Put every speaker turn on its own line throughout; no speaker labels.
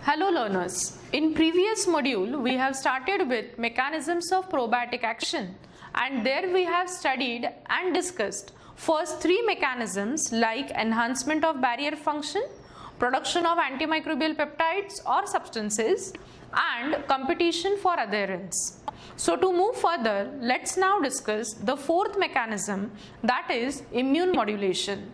Hello learners, in previous module we have started with mechanisms of probiotic action and there we have studied and discussed first three mechanisms like enhancement of barrier function, production of antimicrobial peptides or substances and competition for adherence. So to move further, let's now discuss the fourth mechanism, that is immune modulation.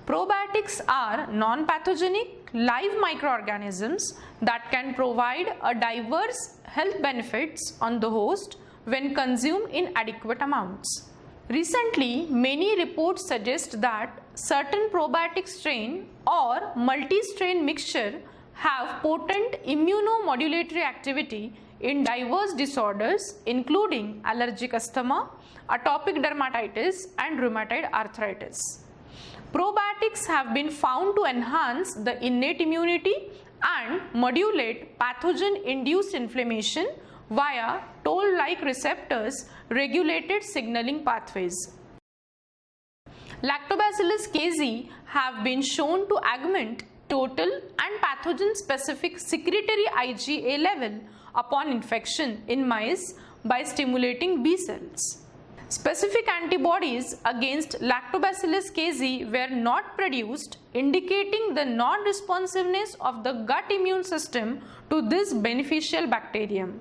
Probiotics are non-pathogenic live microorganisms that can provide a diverse health benefits on the host when consumed in adequate amounts. Recently, many reports suggest that certain probiotic strain or multi-strain mixture have potent immunomodulatory activity in diverse disorders including allergic asthma, atopic dermatitis and rheumatoid arthritis. Probiotics have been found to enhance the innate immunity and modulate pathogen-induced inflammation via toll-like receptors regulated signaling pathways. Lactobacillus casei have been shown to augment total and pathogen-specific secretory IgA level upon infection in mice by stimulating B cells. Specific antibodies against Lactobacillus casei were not produced, indicating the non-responsiveness of the gut immune system to this beneficial bacterium.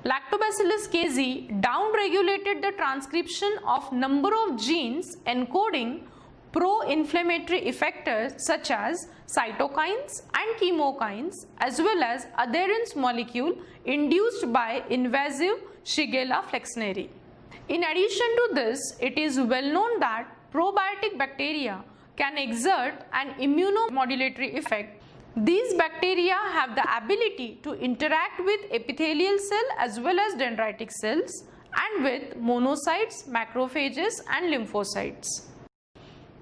Lactobacillus casei downregulated the transcription of number of genes encoding pro-inflammatory effectors such as cytokines and chemokines as well as adherence molecule induced by invasive Shigella flexneri. In addition to this, it is well known that probiotic bacteria can exert an immunomodulatory effect. These bacteria have the ability to interact with epithelial cell as well as dendritic cells and with monocytes, macrophages and lymphocytes.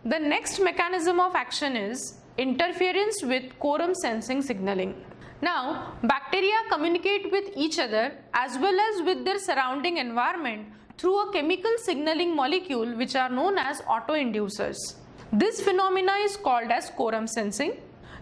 The next mechanism of action is interference with quorum sensing signaling. Now, bacteria communicate with each other as well as with their surrounding environment through a chemical signaling molecule which are known as autoinducers. This phenomena is called as quorum sensing.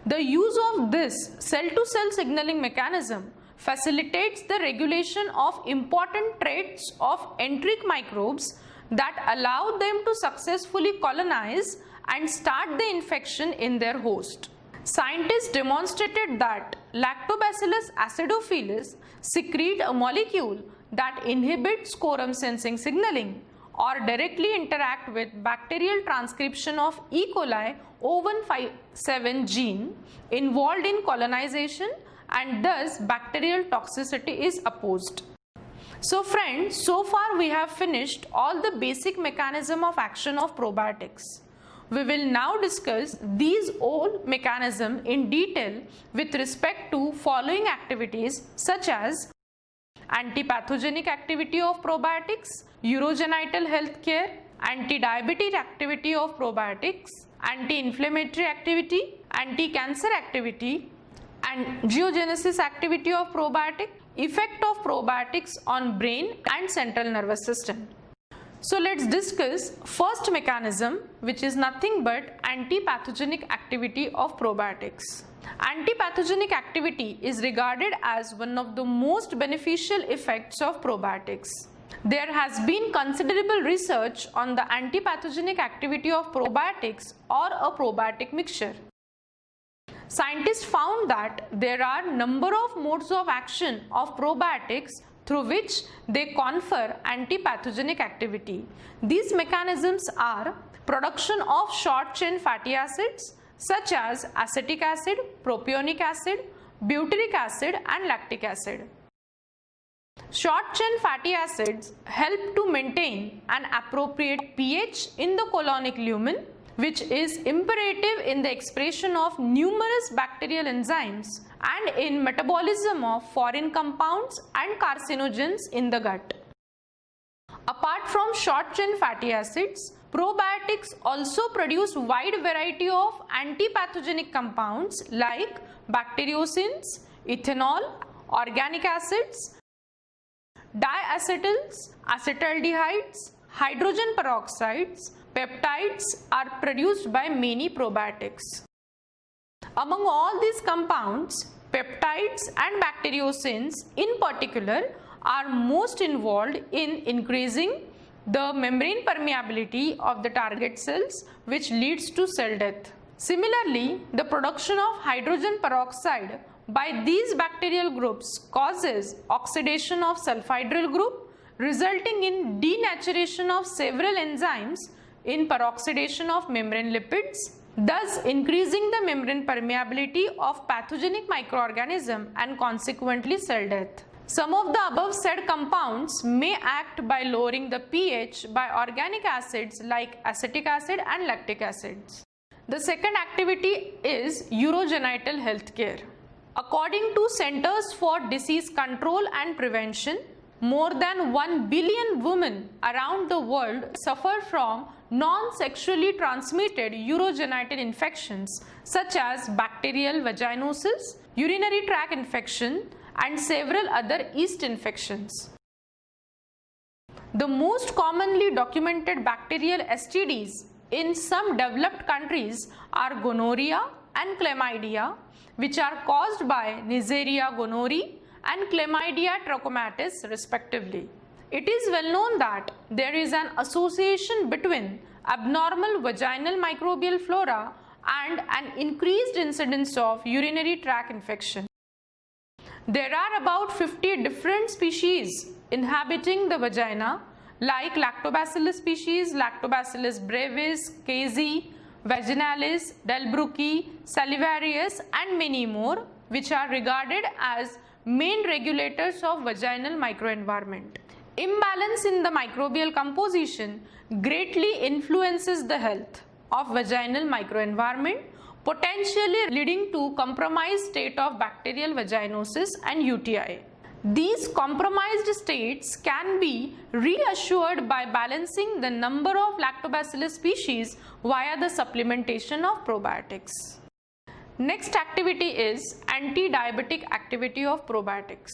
The use of this cell-to-cell signaling mechanism facilitates the regulation of important traits of enteric microbes that allow them to successfully colonize and start the infection in their host. Scientists demonstrated that Lactobacillus acidophilus secrete a molecule that inhibits quorum sensing signaling or directly interact with bacterial transcription of E. coli O157 gene involved in colonization, and thus bacterial toxicity is opposed. So friends, so far we have finished all the basic mechanism of action of probiotics. We will now discuss these all mechanisms in detail with respect to following activities such as antipathogenic activity of probiotics, urogenital health care, anti-diabetic activity of probiotics, anti-inflammatory activity, anti-cancer activity, angiogenesis activity of probiotic, effect of probiotics on brain and central nervous system. So let's discuss first mechanism, which is nothing but antipathogenic activity of probiotics. Antipathogenic activity is regarded as one of the most beneficial effects of probiotics. There has been considerable research on the antipathogenic activity of probiotics or a probiotic mixture. Scientists found that there are number of modes of action of probiotics through which they confer antipathogenic activity. These mechanisms are production of short chain fatty acids such as acetic acid, propionic acid, butyric acid and lactic acid. Short chain fatty acids help to maintain an appropriate pH in the colonic lumen, which is imperative in the expression of numerous bacterial enzymes and in metabolism of foreign compounds and carcinogens in the gut. Apart from short chain fatty acids, probiotics also produce wide variety of antipathogenic compounds like bacteriocins, ethanol, organic acids, diacetyls, acetaldehydes, hydrogen peroxides, peptides are produced by many probiotics. Among all these compounds, Peptides and bacteriocins in particular are most involved in increasing the membrane permeability of the target cells, which leads to cell death. Similarly, the production of hydrogen peroxide by these bacterial groups causes oxidation of sulfhydryl group, resulting in denaturation of several enzymes in peroxidation of membrane lipids, thus increasing the membrane permeability of pathogenic microorganism and consequently cell death. Some of the above said compounds may act by lowering the pH by organic acids like acetic acid and lactic acids. The second activity is urogenital health care. According to Centers for Disease Control and Prevention, more than 1 billion women around the world suffer from non-sexually transmitted urogenital infections such as bacterial vaginosis, urinary tract infection, and several other yeast infections. The most commonly documented bacterial STDs in some developed countries are gonorrhea and chlamydia, which are caused by Neisseria gonorrhoeae and Chlamydia trachomatis respectively. It is well known that there is an association between abnormal vaginal microbial flora and an increased incidence of urinary tract infection. There are about 50 different species inhabiting the vagina like Lactobacillus species, Lactobacillus brevis, casei, vaginalis, delbrueckii, salivarius and many more, which are regarded as main regulators of vaginal microenvironment. Imbalance in the microbial composition greatly influences the health of vaginal microenvironment, potentially leading to compromised state of bacterial vaginosis and UTI. These compromised states can be reassured by balancing the number of Lactobacillus species via the supplementation of probiotics. Next activity is anti-diabetic activity of probiotics.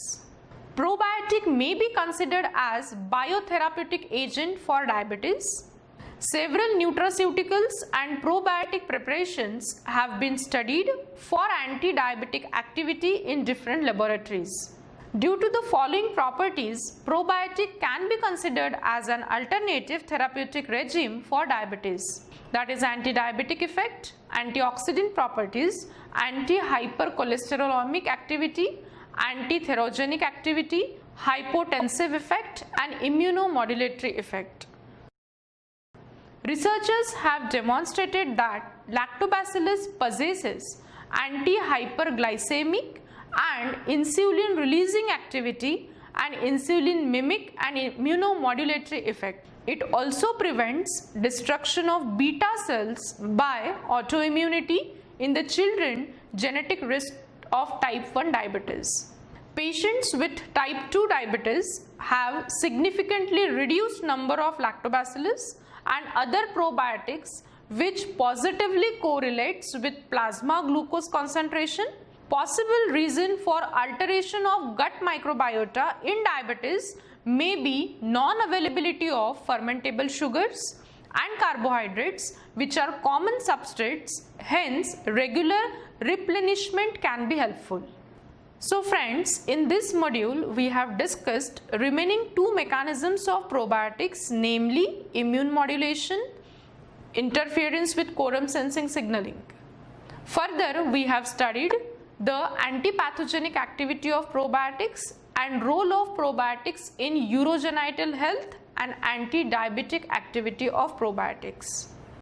Probiotic may be considered as biotherapeutic agent for diabetes. Several nutraceuticals and probiotic preparations have been studied for anti-diabetic activity in different laboratories. Due to the following properties, probiotic can be considered as an alternative therapeutic regime for diabetes. That is anti-diabetic effect, antioxidant properties, anti-hypercholesterolemic activity, anti-therogenic activity, hypotensive effect and immunomodulatory effect. Researchers have demonstrated that Lactobacillus possesses anti-hyperglycemic and insulin releasing activity and insulin mimic and immunomodulatory effect. It also prevents destruction of beta cells by autoimmunity in the children genetic risk of type 1 diabetes. Patients with type 2 diabetes have significantly reduced number of lactobacillus and other probiotics, which positively correlates with plasma glucose concentration. Possible reason for alteration of gut microbiota in diabetes may be non-availability of fermentable sugars and carbohydrates, which are common substrates. Hence, regular replenishment can be helpful. So friends, in this module we have discussed remaining two mechanisms of probiotics, namely immune modulation, interference with quorum sensing signaling. Further, we have studied the antipathogenic activity of probiotics and role of probiotics in urogenital health and anti-diabetic activity of probiotics.